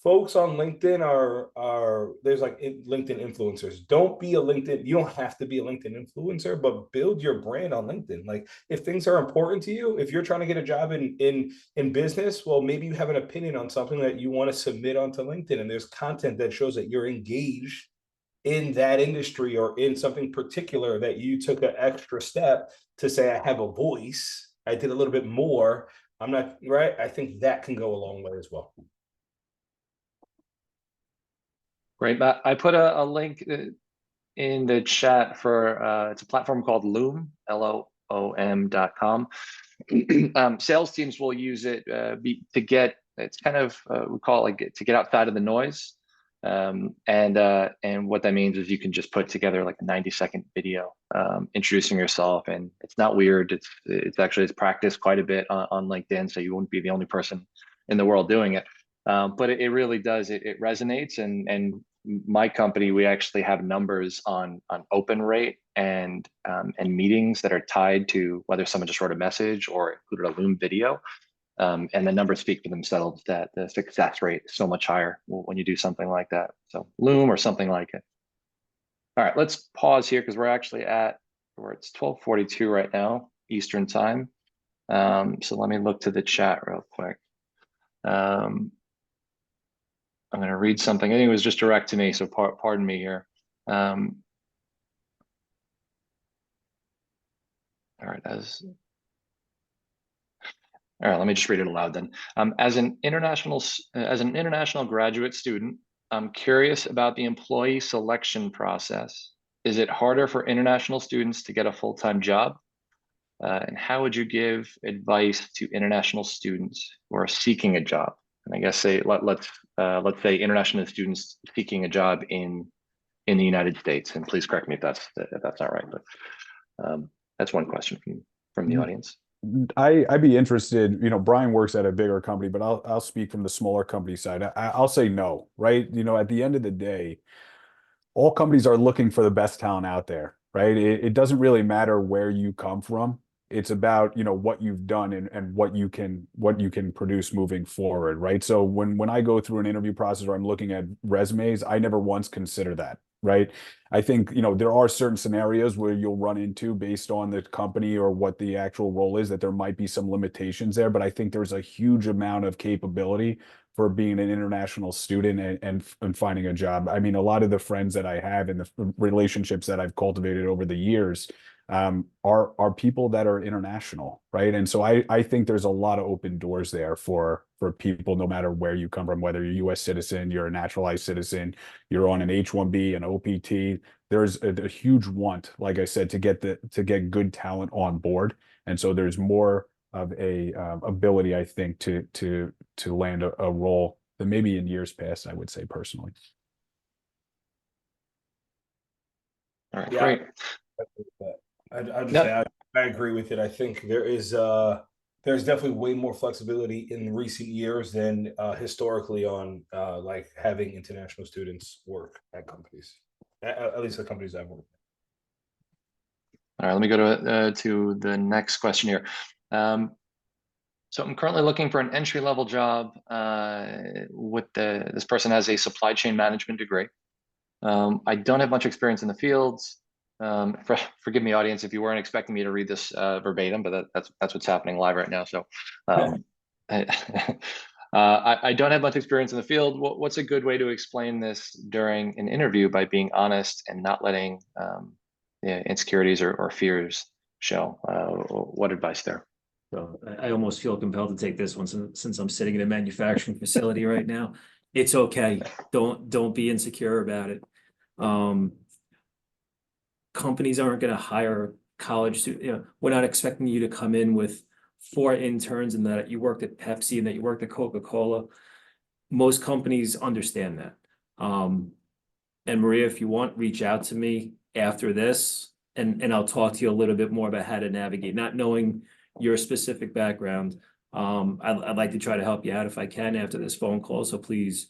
folks on LinkedIn are there's like LinkedIn influencers. Don't be a LinkedIn. You don't have to be a LinkedIn influencer, but build your brand on LinkedIn. Like, if things are important to you, if you're trying to get a job in business, well, maybe you have an opinion on something that you want to submit onto LinkedIn, and there's content that shows that you're engaged in that industry or in something particular, that you took an extra step to say, I have a voice. I did a little bit more. I'm not right. I think that can go a long way as well. Great, Matt. I put a link in the chat for it's a platform called Loom, LOOM.com. Sales teams will use it to get it's kind of we call it like to get outside of the noise. And what that means is you can just put together like a 90-second video introducing yourself, and it's not weird. It's practiced quite a bit on LinkedIn, so you won't be the only person in the world doing it. But it really does. It resonates, and my company, we actually have numbers on open rate and meetings that are tied to whether someone just wrote a message or included a Loom video. And the numbers speak for themselves that the success rate is so much higher when you do something like that. So Loom or something like it. All right, let's pause here because we're actually it's 12:42 right now, Eastern time. So let me look to the chat real quick. I'm going to read something. I think it was just direct to me, so pardon me here. All right, all right, let me just read it aloud then. As an international graduate student, I'm curious about the employee selection process. Is it harder for international students to get a full-time job? And how would you give advice to international students who are seeking a job? And I guess let's say international students seeking a job in the United States. And please correct me if that's not right, but that's one question from the audience. I'd be interested, Brian works at a bigger company, but I'll speak from the smaller company side. I'll say no, right? At the end of the day, all companies are looking for the best talent out there, right? It doesn't really matter where you come from. It's about, what you've done and what you can produce moving forward, right? So when I go through an interview process where I'm looking at resumes, I never once consider that. Right. I think, there are certain scenarios where you'll run into based on the company or what the actual role is that there might be some limitations there. But I think there's a huge amount of capability for being an international student and finding a job. I mean, a lot of the friends that I have and the relationships that I've cultivated over the years are people that are international, right? And so I think there's a lot of open doors there for people, no matter where you come from, whether you're a U.S. citizen, you're a naturalized citizen, you're on an H-1B, an OPT. There's a huge want, like I said, to get good talent on board, and so there's more of a ability, I think, to land a role than maybe in years past, I would say personally. All right, Yeah. great. I'll just say I agree with it. I think there's definitely way more flexibility in recent years than historically on like having international students work at companies, at least the companies I've worked. All right, let me go to the next question here. So I'm currently looking for an entry-level job. This person has a supply chain management degree. I don't have much experience in the fields. Forgive me, audience, if you weren't expecting me to read this verbatim, but that's what's happening live right now. So I don't have much experience in the field. What's a good way to explain this during an interview by being honest and not letting insecurities or fears show? What advice there? So I almost feel compelled to take this one since I'm sitting in a manufacturing facility right now. It's okay. Don't be insecure about it. Companies aren't going to hire college students. We're not expecting you to come in with 4 interns and that you worked at Pepsi and that you worked at Coca-Cola. Most companies understand that. And Maria, if you want, reach out to me after this and I'll talk to you a little bit more about how to navigate, not knowing your specific background. I'd like to try to help you out if I can after this phone call. So please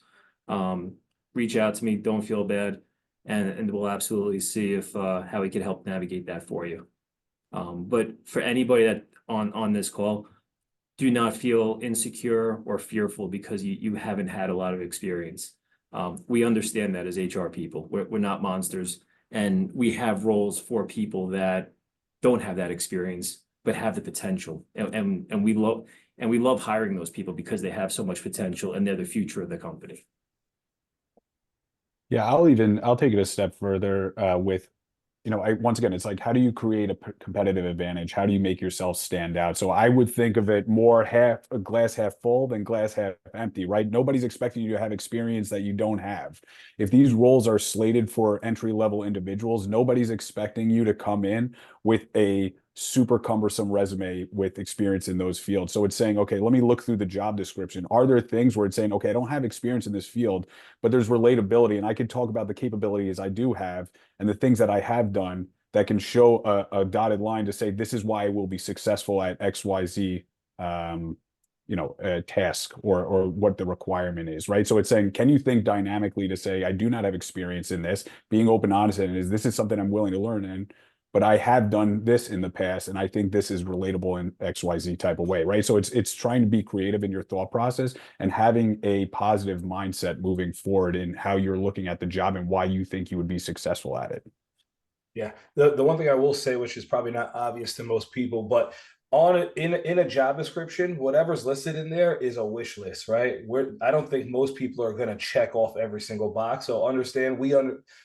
reach out to me. Don't feel bad. And we'll absolutely see if how we can help navigate that for you. But for anybody that on this call, do not feel insecure or fearful because you haven't had a lot of experience. We understand that as HR people. We're not monsters, and we have roles for people that don't have that experience but have the potential. And we love hiring those people because they have so much potential and they're the future of the company. Yeah, I'll take it a step further with, once again, it's like, how do you create a competitive advantage? How do you make yourself stand out? So I would think of it more glass half full than glass half empty, right? Nobody's expecting you to have experience that you don't have. If these roles are slated for entry-level individuals, nobody's expecting you to come in with a super cumbersome resume with experience in those fields. So it's saying, okay, let me look through the job description. Are there things where it's saying, okay, I don't have experience in this field, but there's relatability, and I can talk about the capabilities I do have and the things that I have done that can show a dotted line to say, this is why I will be successful at XYZ, task or what the requirement is, right? So it's saying, can you think dynamically to say, I do not have experience in this, being open, honest, and this is something I'm willing to learn in, but I have done this in the past, and I think this is relatable in XYZ type of way, right? So it's trying to be creative in your thought process and having a positive mindset moving forward in how you're looking at the job and why you think you would be successful at it. Yeah, the one thing I will say, which is probably not obvious to most people, but in a job description, whatever's listed in there is a wish list, right? I don't think most people are going to check off every single box. So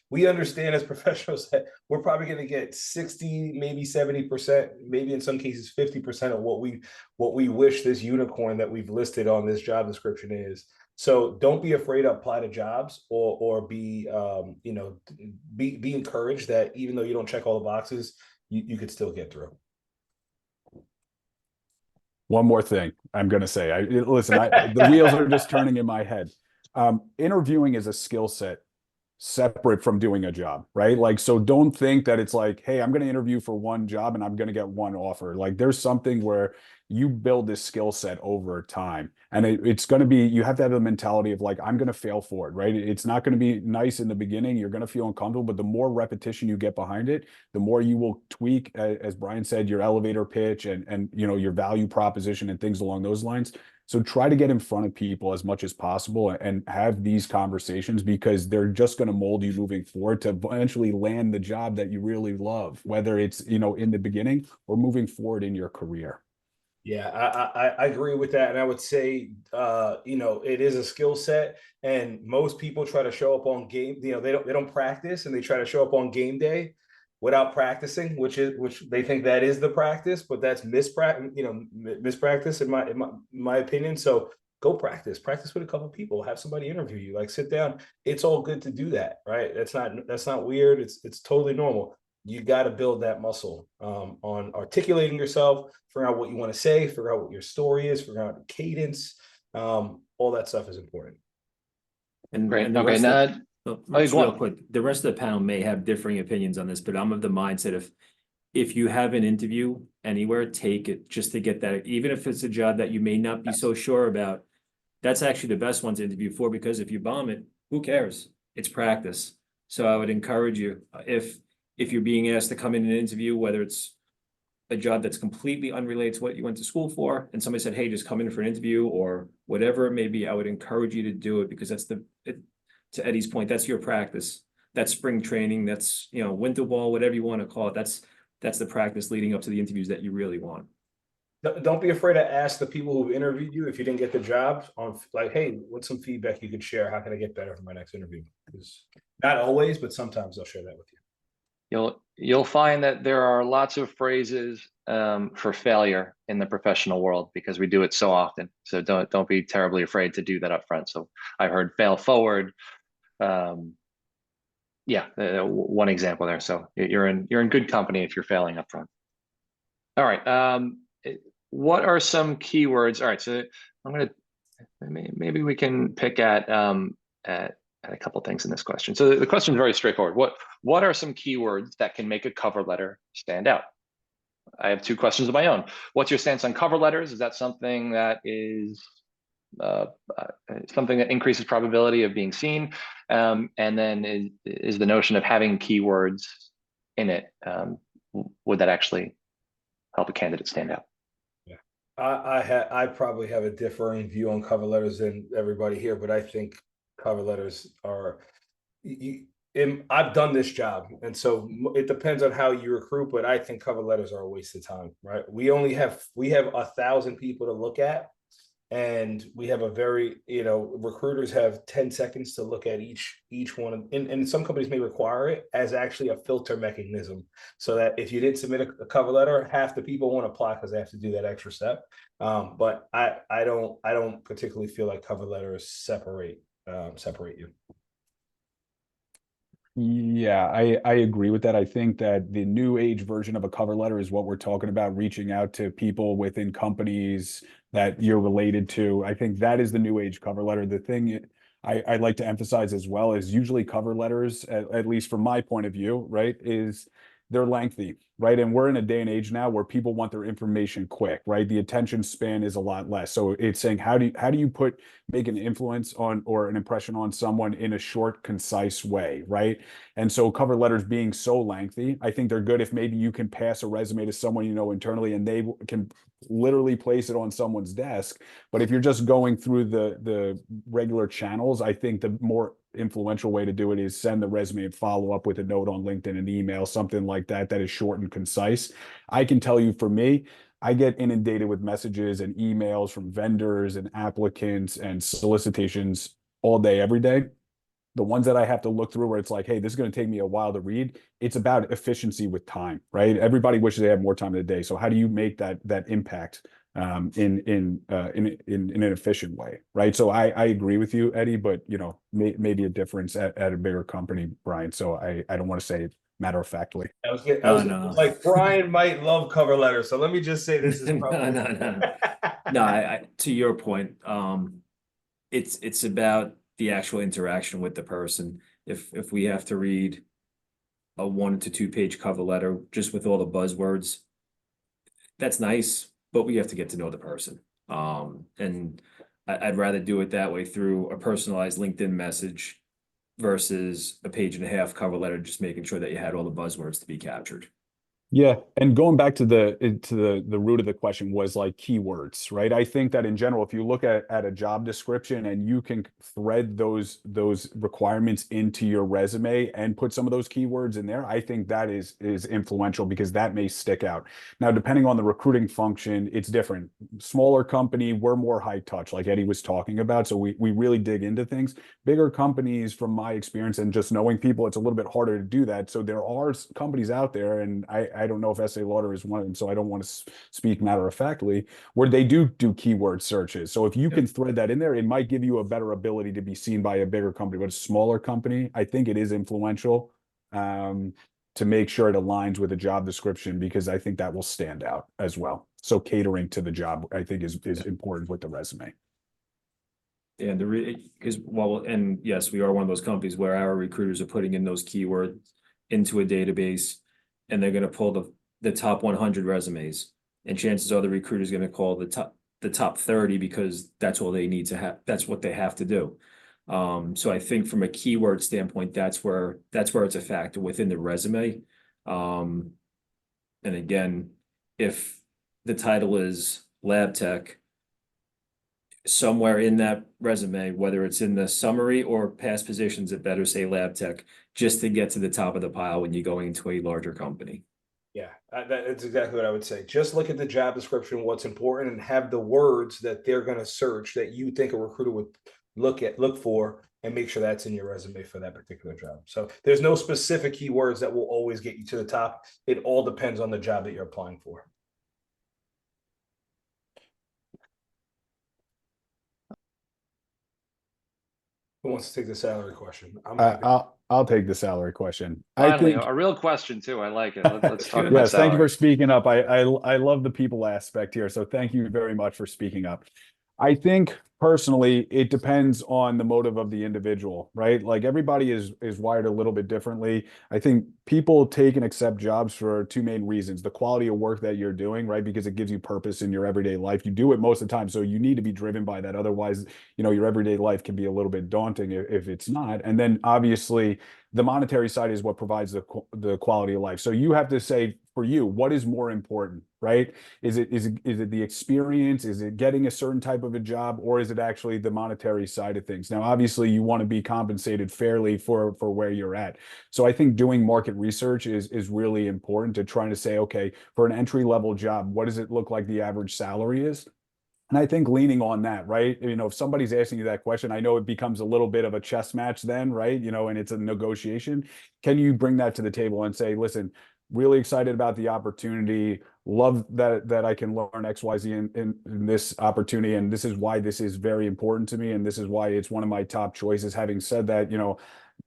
we understand as professionals that we're probably going to get 60, maybe 70%, maybe in some cases 50% of what we wish this unicorn that we've listed on this job description is. So don't be afraid to apply to jobs or be encouraged that even though you don't check all the boxes, you could still get through. One more thing I'm going to say. The wheels are just turning in my head. Interviewing is a skill set separate from doing a job, right? Like, so don't think that it's like, hey, I'm going to interview for one job and I'm going to get one offer. Like, there's something where you build this skill set over time, and it's going to be, you have to have the mentality of like, I'm going to fail forward, right? It's not going to be nice in the beginning. You're going to feel uncomfortable, but the more repetition you get behind it, the more you will tweak, as Brian said, your elevator pitch and your value proposition and things along those lines. So try to get in front of people as much as possible and have these conversations, because they're just going to mold you moving forward to eventually land the job that you really love, whether it's, in the beginning or moving forward in your career. Yeah, I agree with that. And I would say, it is a skill set, and most people try to show up on game, they don't practice, and they try to show up on game day without practicing, which they think that is the practice, but that's mispractice in my opinion. So go practice with a couple of people, have somebody interview you, like sit down. It's all good to do that, right? That's not weird. It's totally normal. You got to build that muscle on articulating yourself, figure out what you want to say, figure out what your story is, figure out the cadence. All that stuff is important. And Great. and the Okay. rest Now, just go real on. quick, the rest of the panel may have differing opinions on this, but I'm of the mindset if you have an interview anywhere, take it just to get that, even if it's a job that you may not be so sure about. That's actually the best one to interview for, because if you bomb it, who cares? It's practice. So I would encourage you, if you're being asked to come in an interview, whether it's a job that's completely unrelated to what you went to school for, and somebody said, hey, just come in for an interview or whatever it may be, I would encourage you to do it, because that's to Eddie's point, that's your practice. That's spring training. That's, winter ball, whatever you want to call it. That's the practice leading up to the interviews that you really want. Don't be afraid to ask the people who've interviewed you if you didn't get the job on, like, hey, what's some feedback you could share? How can I get better for my next interview? Because not always, but sometimes they'll share that with you. You'll find that there are lots of phrases for failure in the professional world, because we do it so often. So don't be terribly afraid to do that up front. So I heard fail forward. One example there. So you're in good company if you're failing up front. All right. What are some keywords? All right. So maybe we can pick at a couple things in this question. So the question is very straightforward. What are some keywords that can make a cover letter stand out? I have two questions of my own. What's your stance on cover letters? Is that something that is something that increases probability of being seen? And then is the notion of having keywords in it, would that actually help a candidate stand out? Yeah, I probably have a differing view on cover letters than everybody here, but I think cover letters are, I've done this job, and so it depends on how you recruit, but I think cover letters are a waste of time, right? We have 1,000 people to look at, and we have a very, recruiters have 10 seconds to look at each one, and some companies may require it as actually a filter mechanism, so that if you didn't submit a cover letter, half the people won't apply because they have to do that extra step. But I don't particularly feel like cover letters separate you. Yeah, I agree with that. I think that the new age version of a cover letter is what we're talking about, reaching out to people within companies that you're related to. I think that is the new age cover letter. The thing I'd like to emphasize as well is usually cover letters, at least from my point of view, right, is they're lengthy, right? And we're in a day and age now where people want their information quick, right? The attention span is a lot less. So it's saying how do you make an influence on or an impression on someone in a short, concise way, right? And so cover letters being so lengthy, I think they're good if maybe you can pass a resume to someone you know internally and they can literally place it on someone's desk. But if you're just going through the regular channels, I think the more influential way to do it is send the resume and follow up with a note on LinkedIn, an email, something like that, that is short and concise. I can tell you for me, I get inundated with messages and emails from vendors and applicants and solicitations all day, every day. The ones that I have to look through where it's like, hey, this is going to take me a while to read. It's about efficiency with time, right? Everybody wishes they had more time in the day. So how do you make that impact in an efficient way, right? So I agree with you, Eddie, but maybe a difference at a bigger company, Brian. So I don't want to say it matter of factly. No. Like Brian might love cover letters, so let me just say this is probably No, to your point, it's about the actual interaction with the person. If we have to read a 1 to 2 page cover letter just with all the buzzwords, that's nice, but we have to get to know the person. And I'd rather do it that way through a personalized LinkedIn message versus a 1.5-page cover letter, just making sure that you had all the buzzwords to be captured. Yeah, and going back to the root of the question was like keywords, right? I think that in general, if you look at a job description and you can thread those requirements into your resume and put some of those keywords in there, I think that is influential because that may stick out. Now, depending on the recruiting function, it's different. Smaller company, we're more high touch, like Eddie was talking about. So we really dig into things. Bigger companies, from my experience and just knowing people, it's a little bit harder to do that. So there are companies out there, and I don't know if Estee Lauder is one of them, so I don't want to speak matter of factly, where they do keyword searches. So if you can thread that in there, it might give you a better ability to be seen by a bigger company. But a smaller company, I think it is influential to make sure it aligns with a job description, because I think that will stand out as well. So catering to the job, I think, is important with the resume. And and yes, we are one of those companies where our recruiters are putting in those keywords into a database, and they're going to pull the top 100 resumes, and chances are the recruiter is going to call the top 30 because that's all they need to have. That's what they have to do. So I think from a keyword standpoint, that's where it's a factor within the resume. And again, if the title is lab tech, somewhere in that resume, whether it's in the summary or past positions, it better say lab tech, just to get to the top of the pile when you're going into a larger company. Yeah, that's exactly what I would say. Just look at the job description, what's important, and have the words that they're going to search that you think a recruiter would look for, and make sure that's in your resume for that particular job. So there's no specific keywords that will always get you to the top. It all depends on the job that you're applying for. Who wants to take the salary question? I'm happy. I'll take the salary question. Finally, I think a real question too. I like it. Let's talk about yes, salary. thank you for speaking up. I love the people aspect here, so thank you very much for speaking up. I think personally, it depends on the motive of the individual, right? Like everybody is wired a little bit differently. I think people take and accept jobs for two main reasons: the quality of work that you're doing, right? Because it gives you purpose in your everyday life. You do it most of the time, so you need to be driven by that. Otherwise, your everyday life can be a little bit daunting if it's not. And then obviously, the monetary side is what provides the quality of life. So you have to say, for you, what is more important, right? Is it the experience? Is it getting a certain type of a job, or is it actually the monetary side of things? Now, obviously, you want to be compensated fairly for where you're at. So I think doing market research is really important to trying to say, okay, for an entry level job, what does it look like the average salary is? And I think leaning on that, right? If somebody's asking you that question, I know it becomes a little bit of a chess match then, right? And it's a negotiation. Can you bring that to the table and say, listen, really excited about the opportunity, love that I can learn XYZ in this opportunity, and this is why this is very important to me, and this is why it's one of my top choices. Having said that,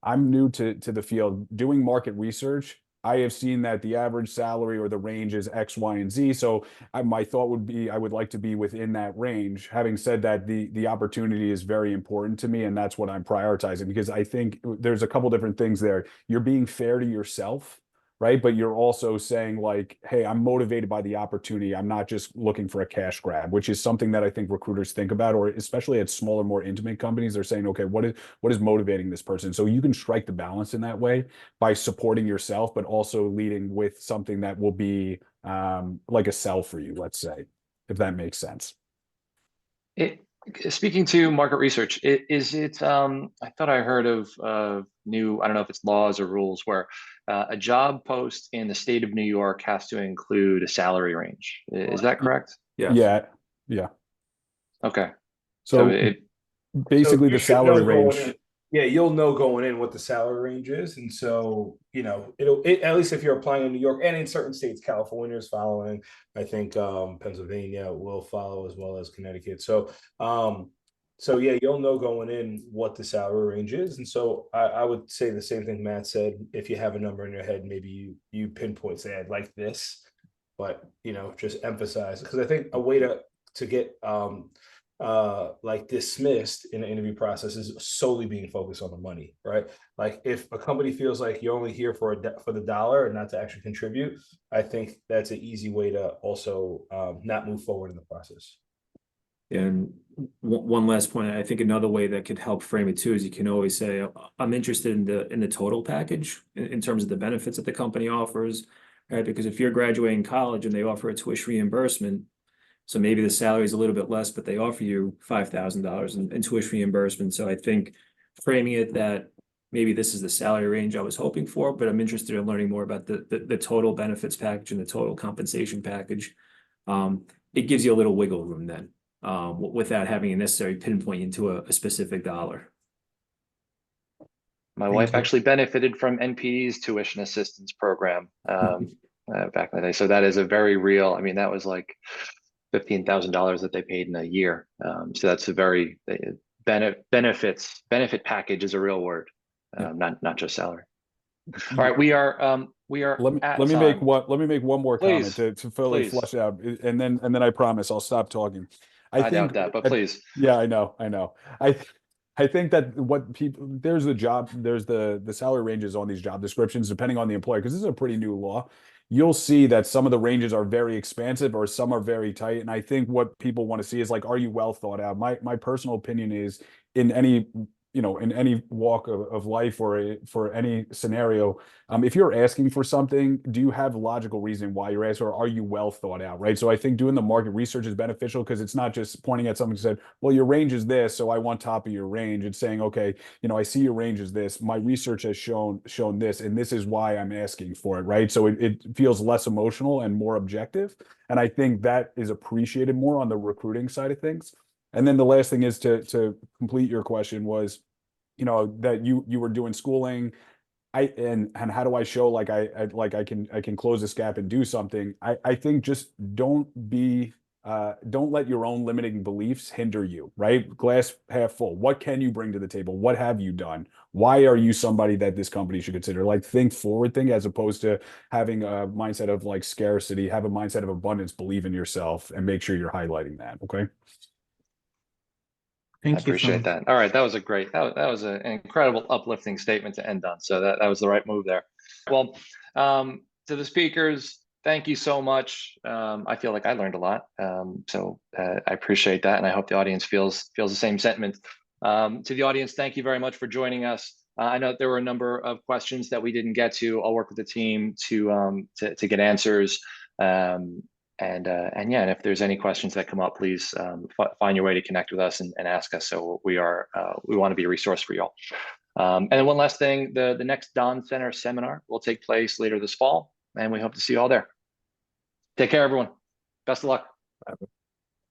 I'm new to the field. Doing market research, I have seen that the average salary or the range is X, Y, and Z. So my thought would be I would like to be within that range. Having said that, the opportunity is very important to me, and that's what I'm prioritizing, because I think there's a couple different things there. You're being fair to yourself, right? But you're also saying like, hey, I'm motivated by the opportunity. I'm not just looking for a cash grab, which is something that I think recruiters think about, or especially at smaller, more intimate companies, they're saying, okay, what is motivating this person? So you can strike the balance in that way by supporting yourself, but also leading with something that will be like a sell for you, let's say, if that makes sense. Speaking to market research, is it? I thought I heard of new. I don't know if it's laws or rules where a job post in the state of New York has to include a salary range. Is that correct? Yes. Yeah. Okay. So it basically you the should know salary going range. in. Yeah, you'll know going in what the salary range is, and so at least if you're applying in New York and in certain states, California is following. I think Pennsylvania will follow, as well as Connecticut. So yeah, you'll know going in what the salary range is, and so I would say the same thing Matt said. If you have a number in your head, maybe you pinpoint, say I'd like this, but just emphasize, because I think a way to get like dismissed in the interview process is solely being focused on the money, right? Like if a company feels like you're only here for the dollar and not to actually contribute, I think that's an easy way to also not move forward in the process. And one last point, I think another way that could help frame it too is you can always say, I'm interested in the total package in terms of the benefits that the company offers, right? Because if you're graduating college and they offer a tuition reimbursement, so maybe the salary is a little bit less, but they offer you $5,000 in tuition reimbursement. So I think framing it that maybe this is the salary range I was hoping for, but I'm interested in learning more about the total benefits package and the total compensation package. It gives you a little wiggle room then, without having a necessary pinpoint into a specific dollar. My wife actually benefited from NPE's tuition assistance program back in the day. So that is a very real. I mean, that was like $15,000 that they paid in a year. So that's a very benefit package is a real word, not just salary. All right, we are let me make one more comment Please, to fully please. flush out, and then I promise I'll stop talking. I doubt that, but please. Yeah, I know. I think that what people, there's the salary ranges on these job descriptions depending on the employer, because this is a pretty new law. You'll see that some of the ranges are very expansive or some are very tight, and I think what people want to see is like, are you well thought out? My personal opinion is, in any in any walk of life or for any scenario, if you're asking for something, do you have logical reason why you're asking, or are you well thought out, right? So I think doing the market research is beneficial, because it's not just pointing at something and said, well, your range is this, so I want top of your range. It's saying, okay, I see your range is this. My research has shown this, and this is why I'm asking for it, right? So it feels less emotional and more objective. And I think that is appreciated more on the recruiting side of things. And then the last thing is to complete your question was, that you were doing schooling. And how do I show like I can close this gap and do something? I think just don't let your own limiting beliefs hinder you, right? Glass half full. What can you bring to the table? What have you done? Why are you somebody that this company should consider? Like, think forward thing, as opposed to having a mindset of like scarcity. Have a mindset of abundance, believe in yourself, and make sure you're highlighting that. Okay. I appreciate that. All right, that was an incredible uplifting statement to end on. So that was the right move there. Well, to the speakers, thank you so much. I feel like I learned a lot. So I appreciate that, and I hope the audience feels the same sentiment. To the audience, thank you very much for joining us. I know there were a number of questions that we didn't get to. I'll work with the team to get answers. And if there's any questions that come up, please find your way to connect with us and ask us. So we want to be a resource for y'all. And then one last thing, the next Don Center seminar will take place later this fall, and we hope to see you all there. Take care, everyone. Best of luck.